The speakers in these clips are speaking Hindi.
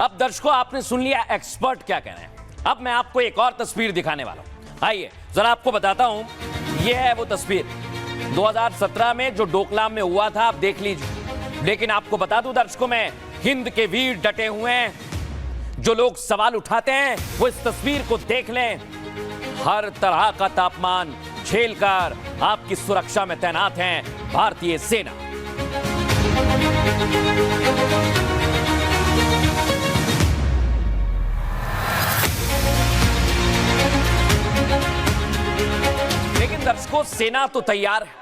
अब दर्शकों, आपने सुन लिया एक्सपर्ट क्या कह रहे हैं। अब मैं आपको एक और तस्वीर दिखाने वाला हूं। आइए जरा आपको बताता हूं। यह है वो तस्वीर 2017 में जो डोकलाम में हुआ था, आप देख लीजिए। लेकिन आपको बता दूं दर्शकों, में हिंद के वीर डटे हुए हैं। जो लोग सवाल उठाते हैं वो इस तस्वीर को देख लें। हर तरह का तापमान झेलकर आपकी सुरक्षा में तैनात हैं भारतीय सेना। लेकिन दर्शकों, सेना तो तैयार है।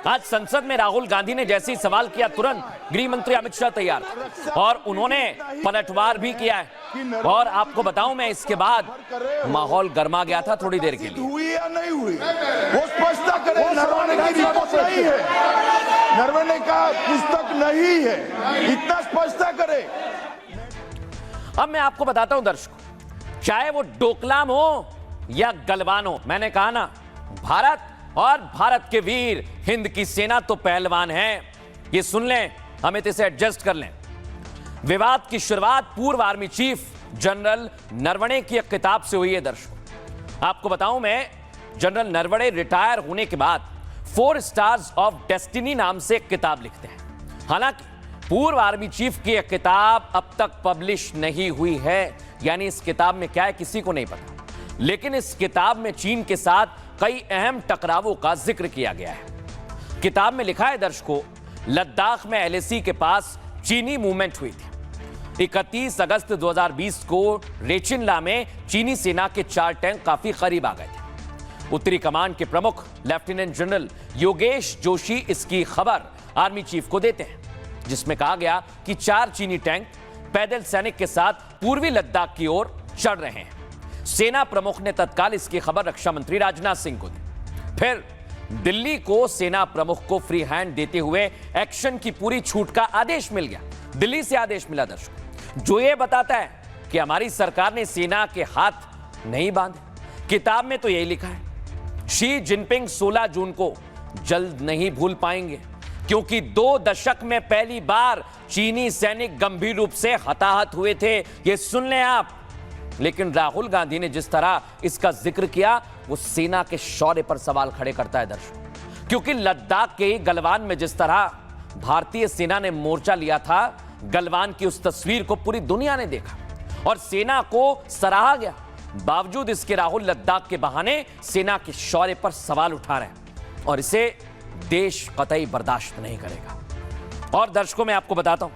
आज संसद में राहुल गांधी ने जैसे ही सवाल किया, तुरंत गृह मंत्री अमित शाह तैयार थे और उन्होंने पलटवार भी किया है। और आपको बताऊं, मैं इसके बाद माहौल गर्मा गया था थोड़ी देर के लिए। हुई या नहीं हुई वो स्पष्टता करें। नरवणे की रिपोर्ट नहीं है, नरवणे का पुस्तक नहीं है, इतना स्पष्टता करें। अब मैं आपको बताता हूं दर्शकों, चाहे वो डोकलाम हो या गलवान हो, मैंने कहा ना, भारत और भारत के वीर, हिंद की सेना तो पहलवान है। ये सुन लें, अमित इसे एडजस्ट कर लें। विवाद की शुरुआत पूर्व आर्मी चीफ जनरल नरवणे की एक किताब से हुई है दर्शकों। आपको बताऊं, मैं जनरल नरवणे रिटायर होने के बाद 4 स्टार्स ऑफ डेस्टिनी नाम से एक किताब लिखते हैं। हालांकि पूर्व आर्मी चीफ की एक किताब अब तक पब्लिश नहीं हुई है, यानी इस किताब में क्या है किसी को नहीं पता। लेकिन इस किताब में चीन के साथ कई अहम टकरावों का जिक्र किया गया है। किताब में लिखा है दर्शकों, लद्दाख में एलएसी के पास चीनी मूवमेंट हुई थी। 31 अगस्त 2020 को रेचिनला में चीनी सेना के 4 टैंक काफी करीब आ गए थे। उत्तरी कमान के प्रमुख लेफ्टिनेंट जनरल योगेश जोशी इसकी खबर आर्मी चीफ को देते हैं, जिसमें कहा गया कि 4 चीनी टैंक पैदल सैनिक के साथ पूर्वी लद्दाख की ओर चढ़ रहे हैं। सेना प्रमुख ने तत्काल इसकी खबर रक्षा मंत्री राजनाथ सिंह को दी। फिर दिल्ली को सेना प्रमुख को फ्री हैंड देते हुए एक्शन की पूरी छूट का आदेश मिल गया। दिल्ली से आदेश मिला दर्शकों, जो यह बताता है कि हमारी सरकार ने सेना के हाथ नहीं बांधे। किताब में तो यही लिखा है, शी जिनपिंग 16 जून को जल्द नहीं भूल पाएंगे, क्योंकि 2 दशक में पहली बार चीनी सैनिक गंभीर रूप से हताहत हुए थे। यह सुन लें आप। लेकिन राहुल गांधी ने जिस तरह इसका जिक्र किया, वो सेना के शौर्य पर सवाल खड़े करता है दर्शकों। क्योंकि लद्दाख के गलवान में जिस तरह भारतीय सेना ने मोर्चा लिया था, गलवान की उस तस्वीर को पूरी दुनिया ने देखा और सेना को सराहा गया। बावजूद इसके राहुल लद्दाख के बहाने सेना के शौर्य पर सवाल उठा रहे हैं और इसे देश कतई बर्दाश्त नहीं करेगा। और दर्शकों, मैं आपको बताता हूं,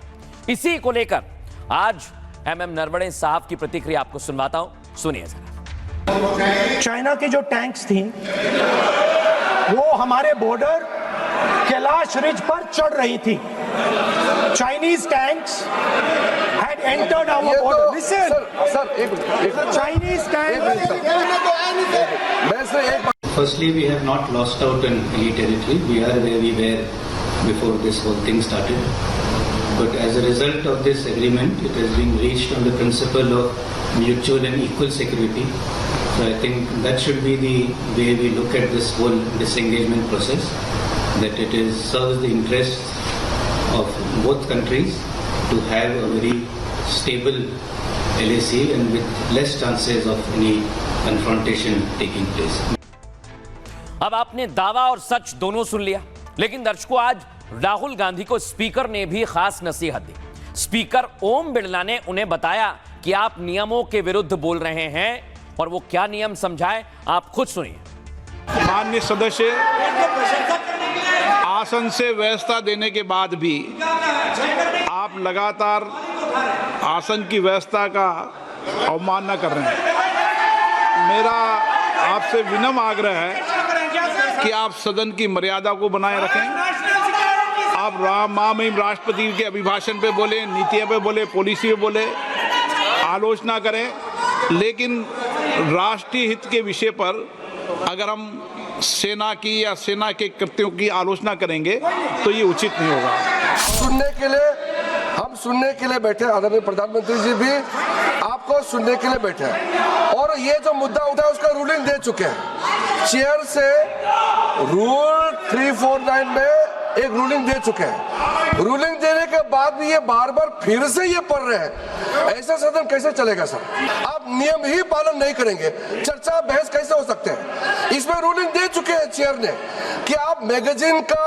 इसी को लेकर आज एमएम नरवणे साहब की प्रतिक्रिया आपको सुनवाता हूं, सुनिए जरा। चाइना की जो टैंक्स थी वो हमारे बॉर्डर कैलाश रिज पर चढ़ रही थी। Chinese tanks had entered our border. Listen, sir एक Chinese tanks. Firstly, we have not lost out in any territory. We are where we were before this whole thing started. But as a result of this agreement, it has been reached on the principle of mutual and equal security. So I think that should be the way we look at this whole disengagement process, that it serves the interests of both countries to have a very stable LAC and with less chances of any confrontation taking place. अब आपने दावा और सच दोनों सुन लिया, लेकिन दर्शकों, आज राहुल गांधी को स्पीकर ने भी खास नसीहत दी। स्पीकर ओम बिरला ने उन्हें बताया कि आप नियमों के विरुद्ध बोल रहे हैं, और वो क्या नियम समझाए आप खुद सुनिए। माननीय सदस्य, आसन से व्यवस्था देने के बाद भी आप लगातार आसन की व्यवस्था का अवमानना कर रहे हैं। मेरा आपसे विनम्र आग्रह है कि आप सदन की मर्यादा को बनाए रखें। आप महामहिम राष्ट्रपति के अभिभाषण पे बोले, नीतियों पे बोले, पॉलिसी पे बोले, आलोचना करें, लेकिन राष्ट्रीय हित के विषय पर अगर हम सेना की या सेना के कृत्यों की आलोचना करेंगे तो ये उचित नहीं होगा। हम सुनने के लिए बैठे, आदरणीय प्रधानमंत्री जी भी आपको सुनने के लिए बैठे हैं और ये जो मुद्दा उठा है उसका रूलिंग दे चुके हैं। चेयर से रूल 349 में एक रूलिंग दे चुके हैं रूलिंग देने के बाद भी ये बार बार फिर से ये पढ़ रहे हैं। ऐसा सदन कैसे चलेगा सर? आप नियम ही पालन नहीं करेंगे, चर्चा बहस कैसे हो सकते हैं? इसमें रूलिंग दे चुके हैं चेयर ने कि आप मैगजीन का,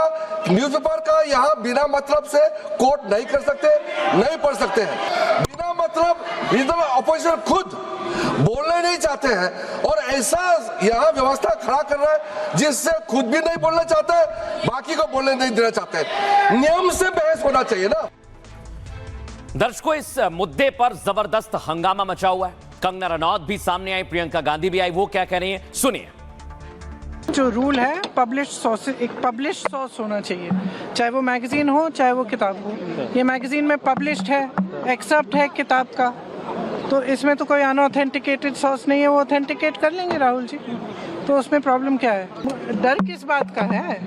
न्यूज़पेपर का यहाँ बिना मतलब से कोट नहीं कर सकते, नहीं पढ़ सकते हैं। बिना मतलब विरोधी अपोजिशन खुद बोलना नहीं चाहते हैं और ऐसा यहाँ व्यवस्था खड़ा कर रहा है जिससे खुद भी नहीं बोलना चाहता है, बाकी को बोलने नहीं देना चाहते हैं। नियम से बहस होना चाहिए ना। दर्शकों, इस मुद्दे पर जबरदस्त हंगामा मचा हुआ है। कंगना रनौत भी सामने आई, प्रियंका गांधी भी आई। वो क्या कह रही हैं, सुनिए। जो रूल है, पब्लिश सोर्स, एक पब्लिश सोर्स होना चाहिए, चाहे वो मैगजीन हो चाहे वो किताब हो। ये मैगजीन में पब्लिश्ड है, एक्सेप्ट है किताब का, तो इसमें तो कोई अनऑथेंटिकेटेड सोर्स नहीं है, वो ऑथेंटिकेट कर लेंगे राहुल जी, तो उसमें प्रॉब्लम क्या है? डर किस बात का है?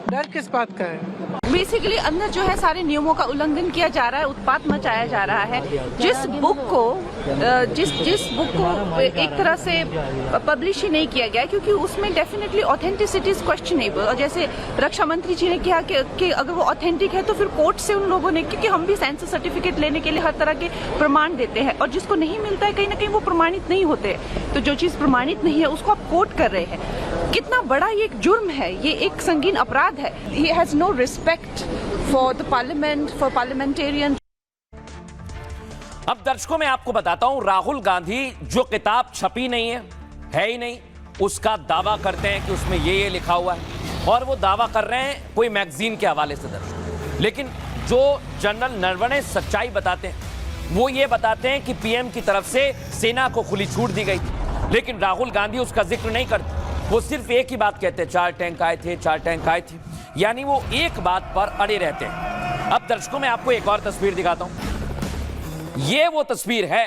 डर किस बात का है? बेसिकली अंदर जो है सारे नियमों का उल्लंघन किया जा रहा है, उत्पात मचाया जा रहा है। जिस बुक को एक तरह से पब्लिश ही नहीं किया गया क्योंकि उसमें डेफिनेटली ऑथेंटिसिटी इज क्वेश्चनेबल। और जैसे रक्षा मंत्री जी ने कहा कि अगर वो ऑथेंटिक है तो फिर कोर्ट से उन लोगों ने, क्योंकि हम भी सेंसस सर्टिफिकेट लेने के लिए हर तरह के प्रमाण देते हैं और जिसको नहीं मिलता है कहीं ना कहीं वो प्रमाणित नहीं होते, तो जो चीज प्रमाणित नहीं है उसको आप कोर्ट कर रहे हैं। कितना बड़ा ये एक जुर्म है, ये एक संगीन अपराध है। He has no respect for the parliament, for parliamentarian. अब दर्शकों, मैं आपको बताता हूं, राहुल गांधी जो किताब छपी नहीं है ही नहीं, उसका दावा करते हैं कि उसमें ये लिखा हुआ है और वो दावा कर रहे हैं कोई मैगजीन के हवाले से। दर्शकों, लेकिन जो जनरल नरवणे सच्चाई बताते हैं वो ये बताते हैं कि पीएम की तरफ से सेना को खुली छूट दी गई थी, लेकिन राहुल गांधी उसका जिक्र नहीं करते। वो सिर्फ एक ही बात कहते हैं, 4 टैंक आए थे, 4 टैंक आए थे, यानी वो एक बात पर अड़े रहते हैं। अब दर्शकों, मैं आपको एक और तस्वीर दिखाता हूं। ये वो तस्वीर है,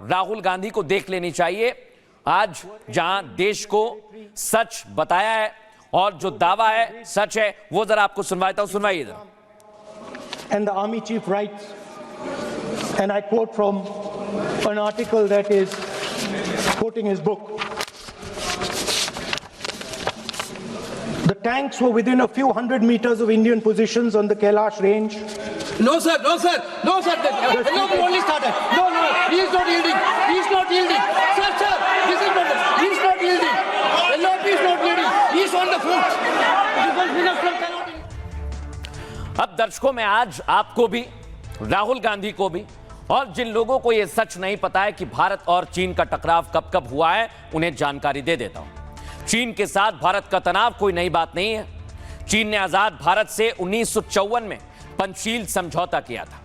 राहुल गांधी को देख लेनी चाहिए आज, जहां देश को सच बताया है और जो दावा है सच है, वो जरा आपको सुनवाता हूं, सुनवाइए जरा। And the army chief writes, and I quote from an article that is quoting his book. The tanks were within a few hundred meters of Indian positions on the Kailash range. No, sir, no, sir, no, sir. No, we only started. No, no, he is not yielding. He is not yielding. Sir, sir, this is not. He is not yielding. The Lord is not yielding. He is on the foot. Defense minister cannot. अब दर्शकों, मैं आज आपको भी, राहुल गांधी को भी, और जिन लोगों को यह सच नहीं पता है कि भारत और चीन का टकराव कब कब हुआ है, उन्हें जानकारी दे देता हूं। चीन के साथ भारत का तनाव कोई नई बात नहीं है। चीन ने आजाद भारत से 1954 में पंचशील समझौता किया था।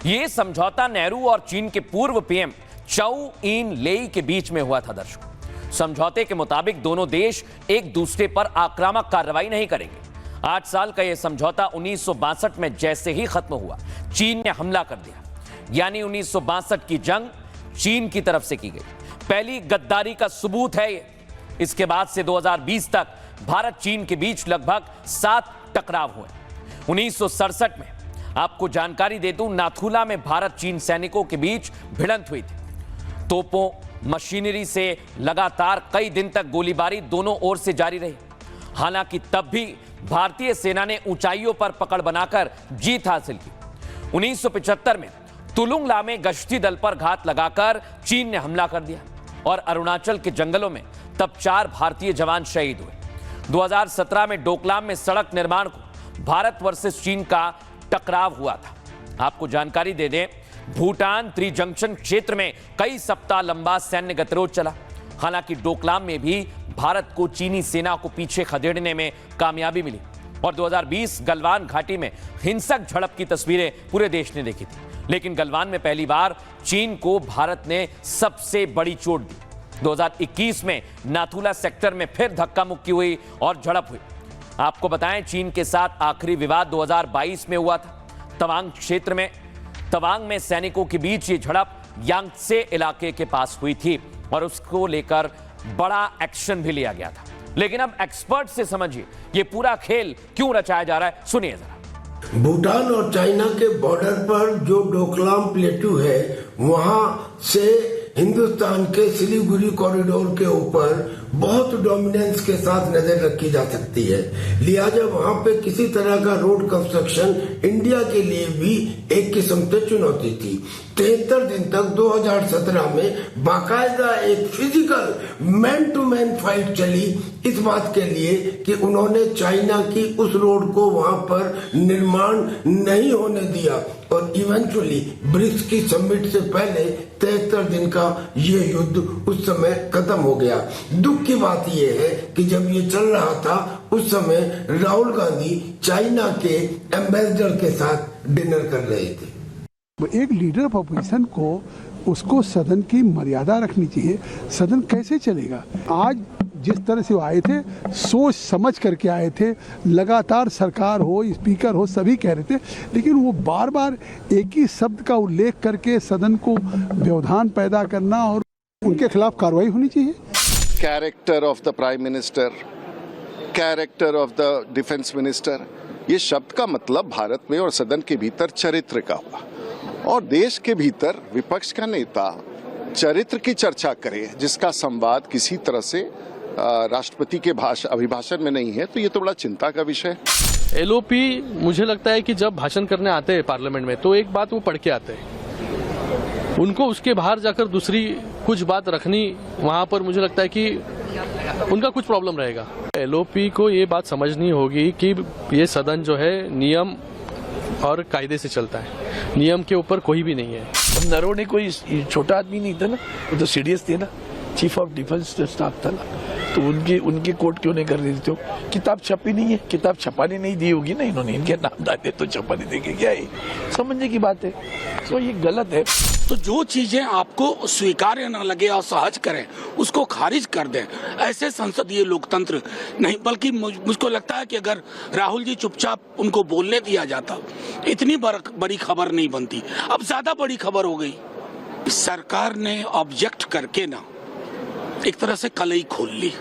यह समझौता नेहरू और चीन के पूर्व पीएम चौ इन लेई के बीच में हुआ था। दर्शकों, समझौते के मुताबिक दोनों देश एक दूसरे पर आक्रामक कार्रवाई नहीं करेंगे। 8 साल का यह समझौता 1962 में जैसे ही खत्म हुआ, चीन ने हमला कर दिया। यानी 1962 की जंग चीन की तरफ से की गई पहली गद्दारी का सबूत है ये। इसके बाद से 2020 तक भारत चीन के बीच लगभग 7 टकराव हुए। 1967 में आपको जानकारी दे दूं, नाथुला में भारत चीन सैनिकों के बीच भिड़ंत हुई थी। तोपों, मशीनरी से लगातार कई दिन तक गोलीबारी दोनों ओर से जारी रही। हालांकि तब भी भारतीय सेना ने ऊंचाइयों पर पकड़ बनाकर जीत हासिल की। 1975 में तुलुंगला में गश्ती दल पर घात लगाकर चीन ने हमला कर दिया और अरुणाचल के जंगलों में तब 4 भारतीय जवान शहीद हुए। 2017 में डोकलाम में सड़क निर्माण को भारत वर्सेस चीन का टकराव हुआ था। आपको जानकारी दे दें, भूटान त्रिजंक्शन क्षेत्र में कई सप्ताह लंबा सैन्य गतिरोध चला। हालांकि डोकलाम में भी भारत को चीनी सेना को पीछे खदेड़ने में कामयाबी मिली और 2020 गलवान घाटी में हिंसक झड़प की तस्वीरें पूरे देश ने देखी थी। लेकिन गलवान में पहली बार चीन को भारत ने सबसे बड़ी चोट दी। 2021 में नाथुला सेक्टर में फिर धक्का मुक्की हुई और झड़प हुई। आपको बताएं, चीन के साथ आखिरी विवाद 2022 में हुआ था। तवांग क्षेत्र में, तवांग में सैनिकों के बीच ये झड़प यांगत्से इलाके के पास हुई थी और उसको लेकर बड़ा एक्शन भी लिया गया था। लेकिन अब एक्सपर्ट से समझिए ये पूरा खेल क्यों रचाया जा रहा है, सुनिए जरा। भूटान और चाइना के बॉर्डर पर जो डोकलाम प्लेटू है, वहां से हिंदुस्तान के सिलीगुड़ी कॉरिडोर के ऊपर बहुत डोमिनेंस के साथ नजर रखी जा सकती है। लिहाजा वहां पे किसी तरह का रोड कंस्ट्रक्शन इंडिया के लिए भी एक किस्म से चुनौती थी। 73 दिन तक 2017 में बाकायदा एक physical man to man fight चली इस बात के लिए कि उन्होंने चाइना की उस रोड को वहां पर निर्माण नहीं होने दिया और इवेंचुअली ब्रिक्स की समिट से पहले 73 दिन का ये युद्ध उस समय खत्म हो गया। दुख की बात यह है कि जब ये चल रहा था उस समय राहुल गांधी चाइना के एम्बेसडर के साथ डिनर कर रहे थे। एक लीडर ऑफ अपोजिशन को उसको सदन की मर्यादा रखनी चाहिए। सदन कैसे चलेगा? आज जिस तरह से वो आए थे सोच समझ करके आए थे, लगातार सरकार हो स्पीकर हो सभी कह रहे थे, लेकिन वो बार बार एक ही शब्द का उल्लेख करके सदन को व्यवधान पैदा करना और उनके खिलाफ कार्रवाई होनी चाहिए। Character of the prime minister, character of the defence minister, ये शब्द का मतलब भारत में और सदन के भीतर चरित्र का हुआ और देश के भीतर विपक्ष का नेता चरित्र की चर्चा करे जिसका संवाद किसी तरह से राष्ट्रपति के अभिभाषण में नहीं है, तो ये तो बड़ा चिंता का विषय है। एलओपी मुझे लगता है कि जब भाषण करने आते हैं पार्लियामेंट में तो एक बात वो पढ़ के आते हैं, उनको उसके बाहर जाकर दूसरी कुछ बात रखनी वहां पर मुझे लगता है कि उनका कुछ प्रॉब्लम रहेगा। एलओपी को ये बात समझनी होगी कि ये सदन जो है नियम और कायदे से चलता है, नियम के ऊपर कोई भी नहीं है। नरवणे कोई छोटा आदमी नहीं था ना, वो तो सीडीएस थे ना, चीफ ऑफ डिफेंस स्टाफ था ना, तो उनके कोर्ट क्यों नहीं कर रही थी? किताब छपी नहीं है, किताब छपाने नहीं दी होगी ना इन्होंने, इनके नाम डाले तो छपाने देंगे क्या है? समझने की बात है, तो ये गलत है। तो जो चीजें आपको स्वीकार्य न लगे और सहज करें उसको खारिज कर दें, ऐसे संसदीय लोकतंत्र नहीं। बल्कि मुझको लगता है कि अगर राहुल जी चुपचाप उनको बोलने दिया जाता इतनी बड़ी खबर नहीं बनती। अब ज्यादा बड़ी खबर हो गई, सरकार ने ऑब्जेक्ट करके ना एक तरह से कलई खोल ली।